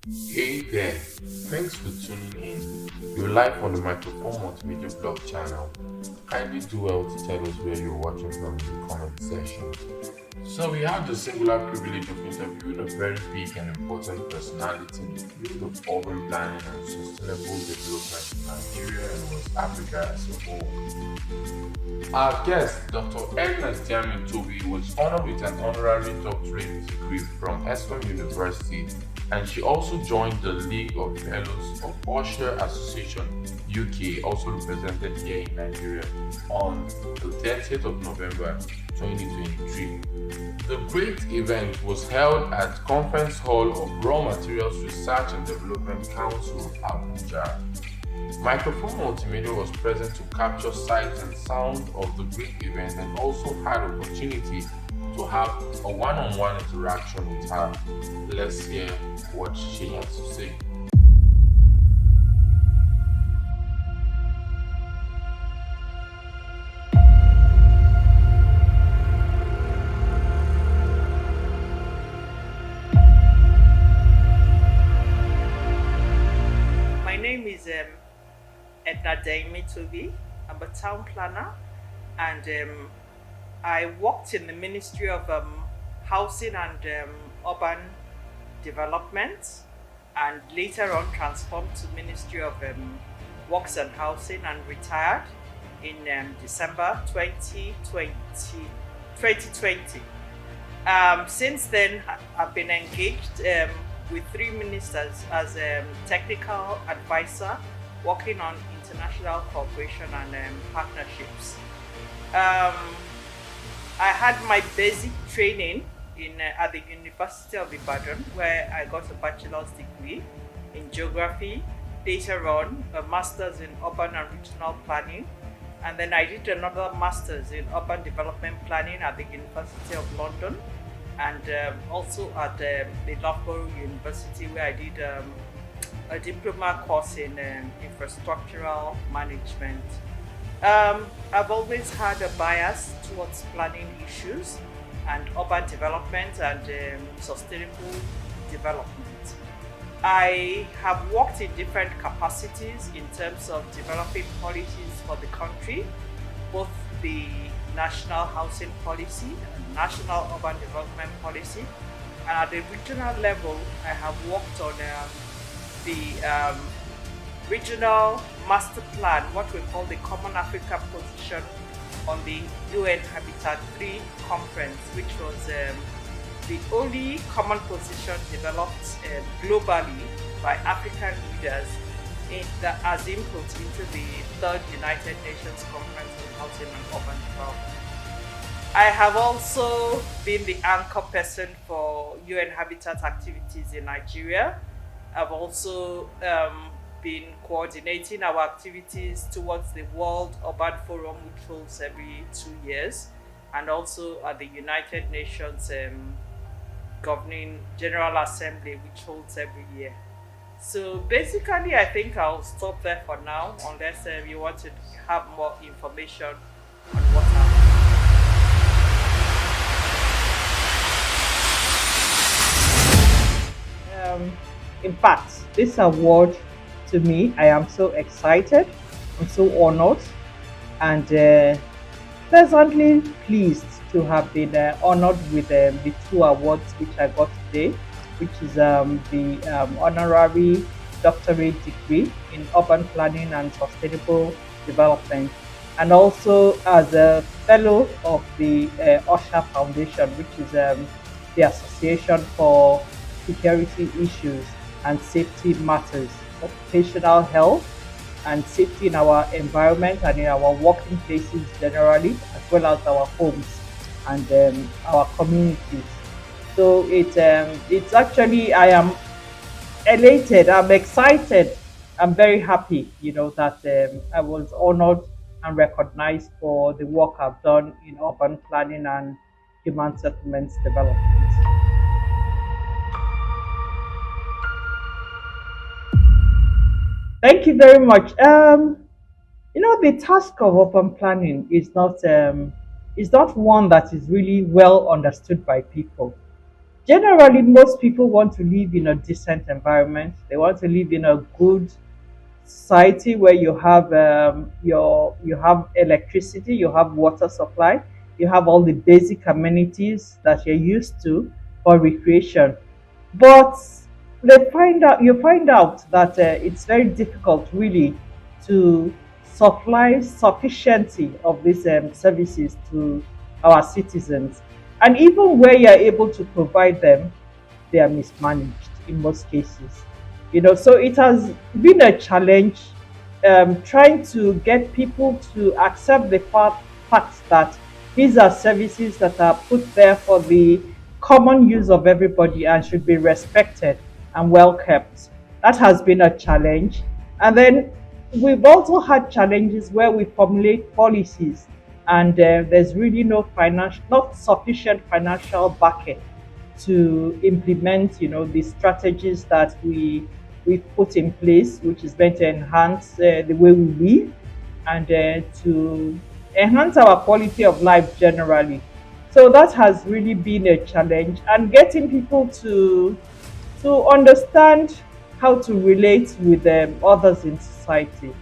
Hey there, thanks for tuning in. You're live on the Microphone Multimedia Blog channel. Kindly do well to tell us where you're watching from in the comment section. So, we have the singular privilege of interviewing a very big and important personality in the field of urban planning and sustainable development in Nigeria and West Africa as a whole. Our guest, Dr. Edna Demi Tobi, was honored with an honorary doctorate degree from Eskom University, and she also joined the League of Fellows of Usher Association UK, also represented here in Nigeria, on the 30th of November 2023. The great event was held at Conference Hall of Raw Materials Research and Development Council, Abuja. Microphone Multimedia was present to capture sight and sound of the great event and also had opportunity to have a one-on-one interaction with her. Let's hear what she has to say. My name is Edna Demi Tobi. I'm a town planner and I worked in the Ministry of Housing and Urban Development and later on transformed to Ministry of Works and Housing and retired in December 2020. Since then, I've been engaged with three ministers as technical advisor, working on international cooperation and partnerships. Um, I had my basic training at the University of Ibadan, where I got a bachelor's degree in geography. Later on, a master's in urban and regional planning, and then I did another master's in urban development planning at the University of London, and also at the Loughborough University, where I did a diploma course in infrastructural management. I've always had a bias towards planning issues and urban development and sustainable development. I have worked in different capacities in terms of developing policies for the country, both the national housing policy and national urban development policy. And at the regional level, I have worked on the regional master plan, what we call the Common Africa Position on the UN Habitat 3 conference, which was the only common position developed globally by African leaders as input into the third United Nations Conference on Housing and Urban Development. I have also been the anchor person for UN Habitat activities in Nigeria. I've also been coordinating our activities towards the World Urban Forum, which holds every 2 years, and also at the United Nations Governing General Assembly, which holds every year. So basically, I think I'll stop there for now, unless you want to have more information on what happened. Um, in fact, this award to me, I am so excited. I'm so honored and pleasantly pleased to have been honored with the two awards which I got today, which is the honorary doctorate degree in urban planning and sustainable development, and also as a fellow of the OSHA Foundation, which is the Association for Security Issues and Safety Matters, occupational health and safety in our environment and in our working places generally, as well as our homes and our communities. So it's actually, I am elated, I'm excited, I'm very happy, that I was honored and recognized for the work I've done in urban planning and human settlements development. Thank you very much. The task of urban planning is not one that is really well understood by people. Generally, most people want to live in a decent environment. They want to live in a good society where you have electricity, you have water supply, you have all the basic amenities that you're used to for recreation. But you find out that it's very difficult, really, to supply sufficiency of these services to our citizens. And even where you're able to provide them, they are mismanaged in most cases. So it has been a challenge trying to get people to accept the fact that these are services that are put there for the common use of everybody and should be respected and well kept. That has been a challenge. And then we've also had challenges where we formulate policies and there's really not sufficient financial backing to implement, the strategies that we've put in place, which is meant to enhance the way we live and to enhance our quality of life generally. So that has really been a challenge, and getting people to understand how to relate with others in society.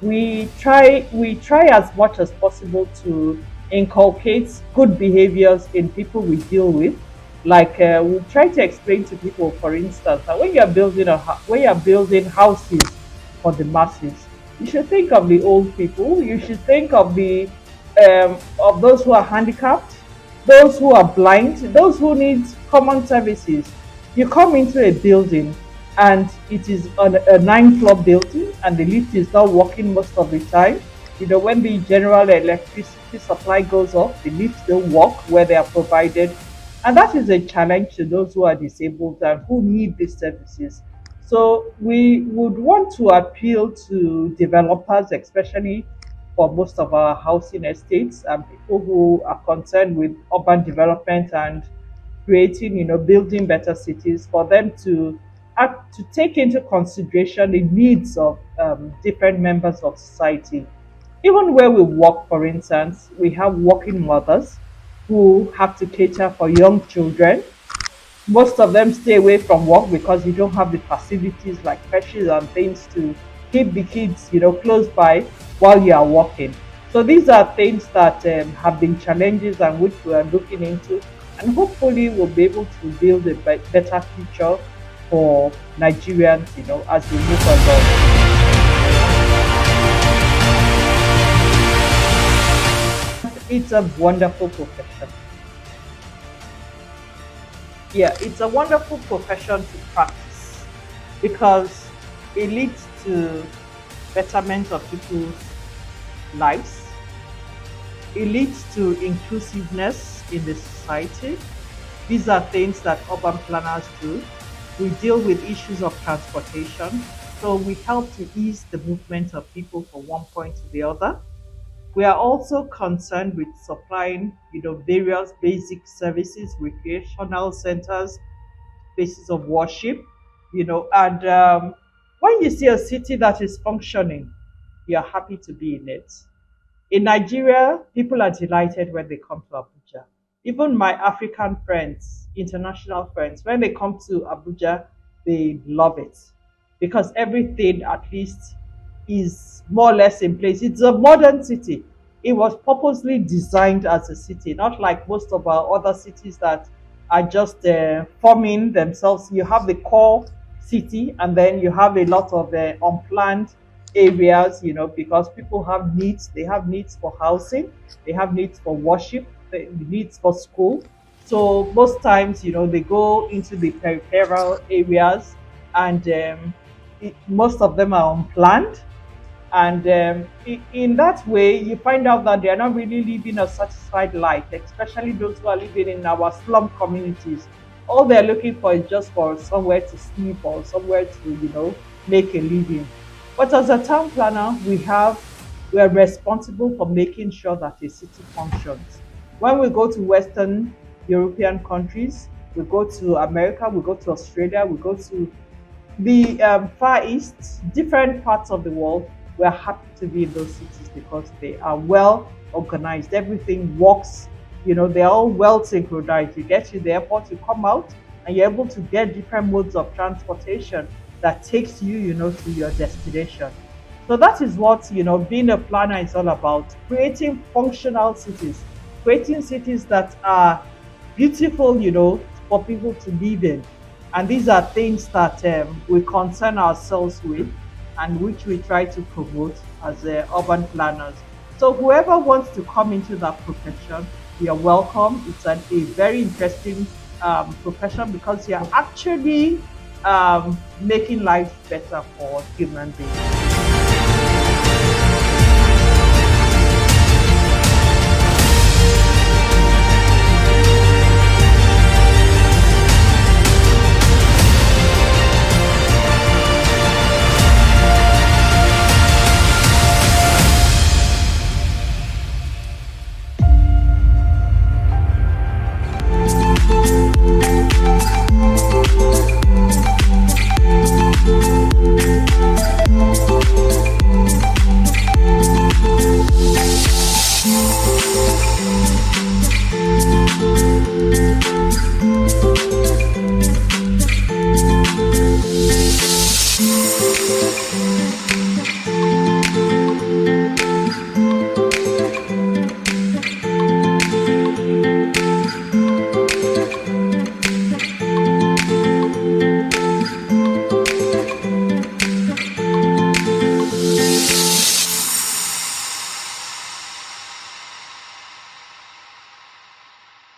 We try as much as possible to inculcate good behaviors in people we deal with. Like we try to explain to people, for instance, that when you're building houses for the masses, you should think of the old people. You should think of those who are handicapped, those who are blind, those who need common services. You come into a building and it is a nine-floor building and the lift is not working most of the time. When the general electricity supply goes off, the lifts don't work where they are provided. And that is a challenge to those who are disabled and who need these services. So we would want to appeal to developers, especially for most of our housing estates and people who are concerned with urban development and creating, building better cities, for them to take into consideration the needs of different members of society. Even where we work, for instance, we have working mothers who have to cater for young children. Most of them stay away from work because you don't have the facilities like creches and things to keep the kids, close by while you are working. So these are things that have been challenges and which we are looking into, and hopefully we'll be able to build a better future for Nigerians, as we move along. It's a wonderful profession. Yeah, it's a wonderful profession to practice because it leads to betterment of people's lives. It leads to inclusiveness in the society. These are things that urban planners do. We deal with issues of transportation, so we help to ease the movement of people from one point to the other. We are also concerned with supplying, various basic services, recreational centers, places of worship, and when you see a city that is functioning, you're happy to be in it. In Nigeria, people are delighted when they come to Abuja. Even my African friends, international friends, when they come to Abuja, they love it because everything at least is more or less in place. It's a modern city. It was purposely designed as a city, not like most of our other cities that are just forming themselves. You have the core city, and then you have a lot of unplanned areas, because people have needs. They have needs for housing, they have needs for worship, needs for school. So most times, they go into the peripheral areas, and most of them are unplanned. And in that way, you find out that they are not really living a satisfied life, especially those who are living in our slum communities. All they're looking for is just for somewhere to sleep or somewhere to, make a living. But as a town planner, we are responsible for making sure that a city functions. When we go to Western European countries, we go to America, we go to Australia, we go to the Far East, different parts of the world, we are happy to be in those cities because they are well organized. Everything works they're all well synchronized. You get to the airport, you come out, and you're able to get different modes of transportation that takes you, to your destination. So that is what, being a planner is all about: creating functional cities, creating cities that are beautiful, for people to live in. And these are things that we concern ourselves with and which we try to promote as urban planners. So whoever wants to come into that profession, you're welcome. It's a very interesting profession because you're actually making life better for human beings.